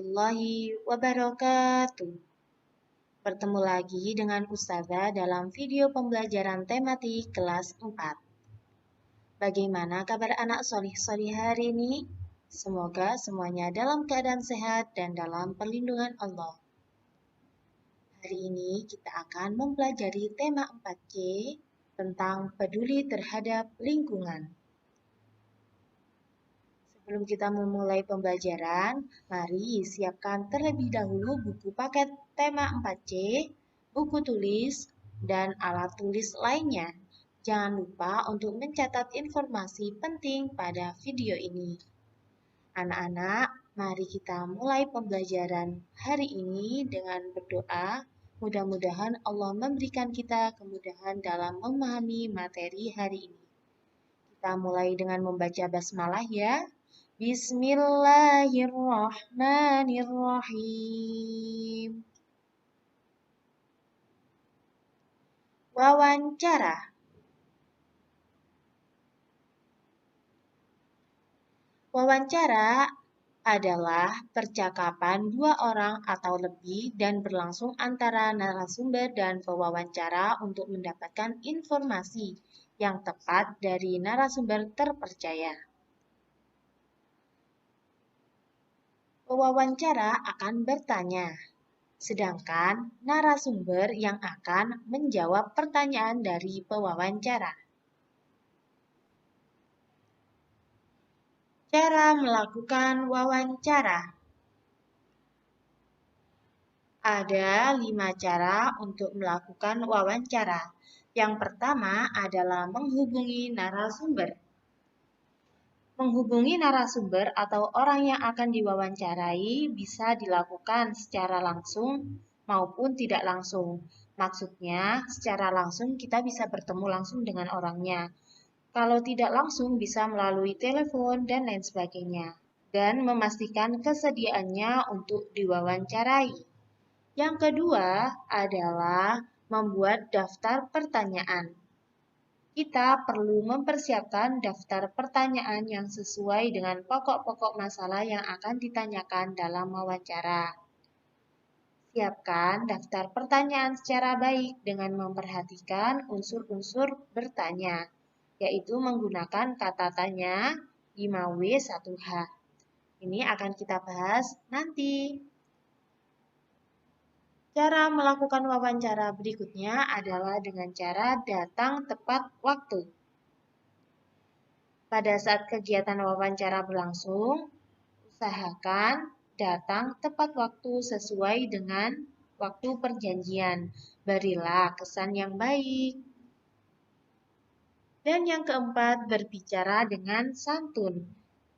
warahmatullahi wabarakatuh. Bertemu lagi dengan Ustazah dalam video pembelajaran tematik kelas 4. Bagaimana kabar anak solih-solih hari ini? Semoga semuanya dalam keadaan sehat dan dalam perlindungan Allah. Hari ini kita akan mempelajari tema 4C tentang peduli terhadap lingkungan. Sebelum kita memulai pembelajaran, mari siapkan terlebih dahulu buku paket tema 4C, buku tulis, dan alat tulis lainnya. Jangan lupa untuk mencatat informasi penting pada video ini. Anak-anak, mari kita mulai pembelajaran hari ini dengan berdoa. Mudah-mudahan Allah memberikan kita kemudahan dalam memahami materi hari ini. Kita mulai dengan membaca basmalah ya. Bismillahirrahmanirrahim. Wawancara. Wawancara adalah percakapan dua orang atau lebih dan berlangsung antara narasumber dan pewawancara untuk mendapatkan informasi yang tepat dari narasumber terpercaya. Pewawancara akan bertanya, sedangkan narasumber yang akan menjawab pertanyaan dari pewawancara. Cara melakukan wawancara. Ada 5 cara untuk melakukan wawancara. Yang pertama adalah menghubungi narasumber. Menghubungi narasumber atau orang yang akan diwawancarai bisa dilakukan secara langsung maupun tidak langsung. Maksudnya, secara langsung kita bisa bertemu langsung dengan orangnya. Kalau tidak langsung bisa melalui telepon dan lain sebagainya. Dan memastikan kesediaannya untuk diwawancarai. Yang kedua adalah membuat daftar pertanyaan. Kita perlu mempersiapkan daftar pertanyaan yang sesuai dengan pokok-pokok masalah yang akan ditanyakan dalam wawancara. Siapkan daftar pertanyaan secara baik dengan memperhatikan unsur-unsur bertanya, yaitu menggunakan kata tanya 5W1H. Ini akan kita bahas nanti. Cara melakukan wawancara berikutnya adalah dengan cara datang tepat waktu. Pada saat kegiatan wawancara berlangsung, usahakan datang tepat waktu sesuai dengan waktu perjanjian. Berilah kesan yang baik. Dan yang keempat, berbicara dengan santun.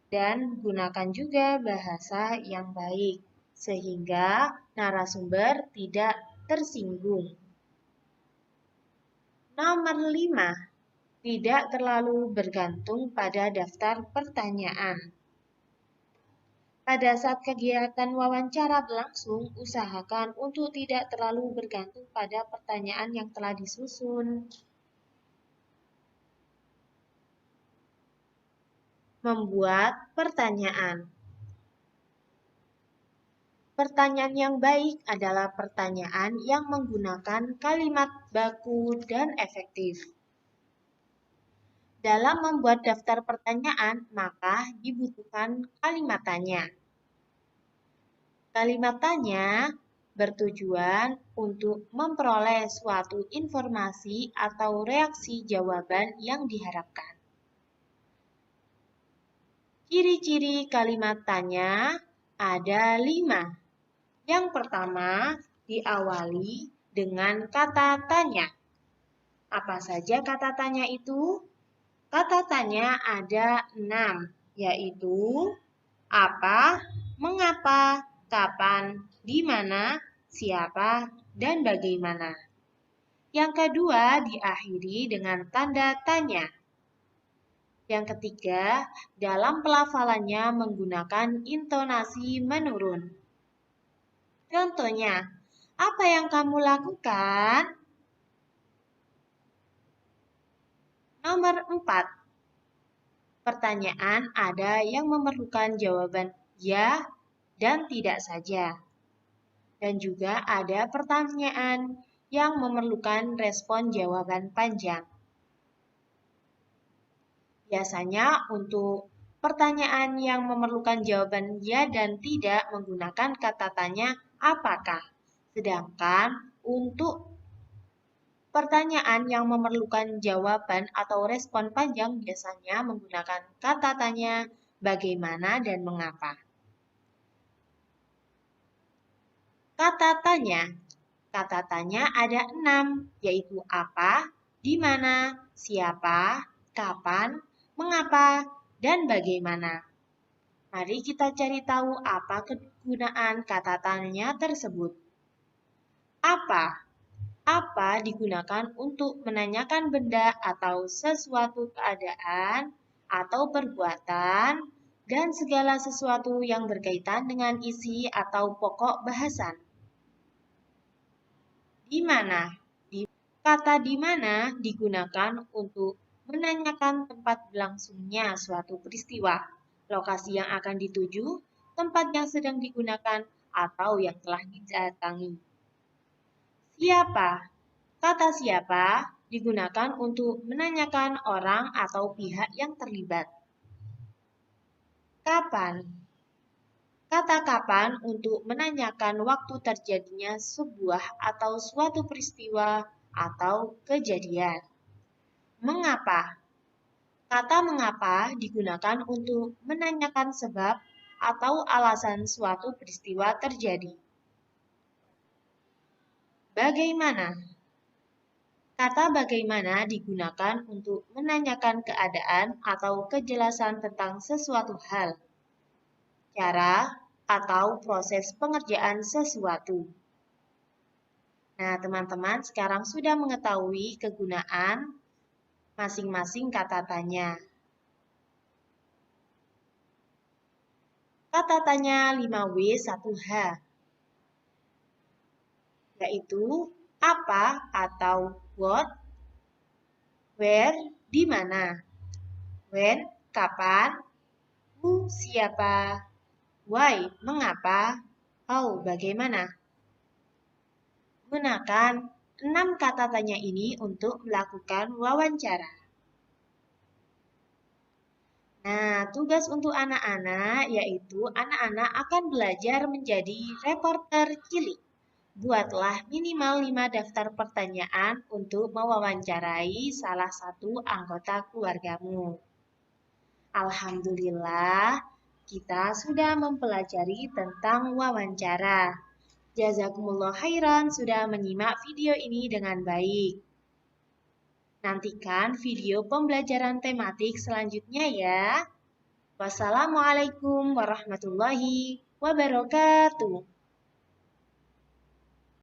Dan gunakan juga bahasa yang baik, sehingga narasumber tidak tersinggung. Nomor 5. Tidak terlalu bergantung pada daftar pertanyaan. Pada saat kegiatan wawancara berlangsung, usahakan untuk tidak terlalu bergantung pada pertanyaan yang telah disusun. Membuat pertanyaan. Pertanyaan yang baik adalah pertanyaan yang menggunakan kalimat baku dan efektif. Dalam membuat daftar pertanyaan, maka dibutuhkan kalimat tanya. Kalimat tanya bertujuan untuk memperoleh suatu informasi atau reaksi jawaban yang diharapkan. Ciri-ciri kalimat tanya ada 5. Yang pertama, diawali dengan kata tanya. Apa saja kata tanya itu? Kata tanya ada 6, yaitu apa, mengapa, kapan, di mana, siapa, dan bagaimana. Yang kedua, diakhiri dengan tanda tanya. Yang ketiga, dalam pelafalannya menggunakan intonasi menurun. Contohnya, apa yang kamu lakukan? Nomor 4. Pertanyaan ada yang memerlukan jawaban ya dan tidak saja. Dan juga ada pertanyaan yang memerlukan respon jawaban panjang. Biasanya untuk pertanyaan yang memerlukan jawaban ya dan tidak menggunakan kata tanya apakah. Sedangkan untuk pertanyaan yang memerlukan jawaban atau respon panjang biasanya menggunakan kata tanya bagaimana dan mengapa. Kata tanya ada 6, yaitu apa, di mana, siapa, kapan, mengapa, dan bagaimana. Mari kita cari tahu apa kegunaan kata tanya tersebut. Apa? Apa digunakan untuk menanyakan benda atau sesuatu keadaan atau perbuatan dan segala sesuatu yang berkaitan dengan isi atau pokok bahasan. Di mana? Kata di mana digunakan untuk menanyakan tempat berlangsungnya suatu peristiwa, lokasi yang akan dituju, tempat yang sedang digunakan, atau yang telah didatangi. Siapa? Kata siapa digunakan untuk menanyakan orang atau pihak yang terlibat. Kapan? Kata kapan untuk menanyakan waktu terjadinya sebuah atau suatu peristiwa atau kejadian. Mengapa? Kata mengapa digunakan untuk menanyakan sebab atau alasan suatu peristiwa terjadi. Bagaimana? Kata bagaimana digunakan untuk menanyakan keadaan atau kejelasan tentang sesuatu hal, cara, atau proses pengerjaan sesuatu. Nah, teman-teman sekarang sudah mengetahui kegunaan masing-masing kata tanya. Kata tanya 5W1H, yaitu apa atau what, where, di mana, when, kapan, who, siapa, why, mengapa, how, bagaimana. Gunakan 6 kata tanya ini untuk melakukan wawancara. Nah, tugas untuk anak-anak yaitu anak-anak akan belajar menjadi reporter cilik. Buatlah minimal 5 daftar pertanyaan untuk mewawancarai salah satu anggota keluargamu. Alhamdulillah, kita sudah mempelajari tentang wawancara. Jazakumullah khairan sudah menyimak video ini dengan baik. Nantikan video pembelajaran tematik selanjutnya ya. Wassalamualaikum warahmatullahi wabarakatuh.